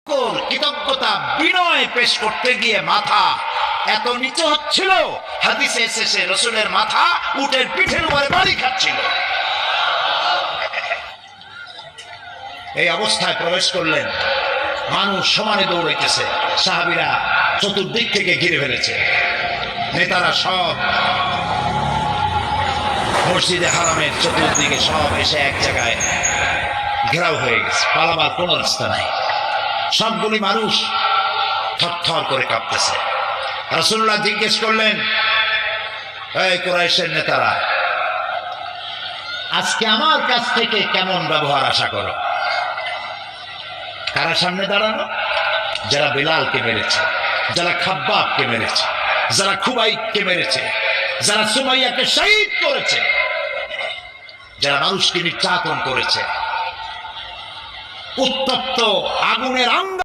কৃতজ্ঞতা বিনয় পেশ করতে গিয়ে মাথা এত নিচু হচ্ছিল, হাদিসে এসেছে রাসূলের মাথা উটের পিঠের উপরে বাড়ি খাচ্ছিল। এই অবস্থায় প্রবেশ করলেন, মানুষ সমানে দৌড়াইতেছে, সাহাবীরা চতুর্দিক থেকে ঘিরে ফেলেছে, নেতারা সব মসজিদে হারামের চতুর্দিকে সব এসে এক জায়গায় ঘেরাও হয়ে গেছে, পালাবার কোনো রাস্তা নাই। সবগুলি মানুষ থরথর করে কাঁপতেছে। রাসূলুল্লাহ জিজ্ঞেস করলেন, এই কুরাইশের নেতারা, আজকে আমার কাছ থেকে কেমন ব্যবহার আশা করো? কারা সামনে দাঁড়ানো? যারা বেলালকে মেরেছে, যারা খাব্বাবকে মেরেছে, যারা খুবাইবকে মেরেছে, যারা সুমাইয়াকে শহীদ করেছে, যারা মানুষকে নির্যাতন করেছে, উত্তপ্ত আগুনের আঙ্গার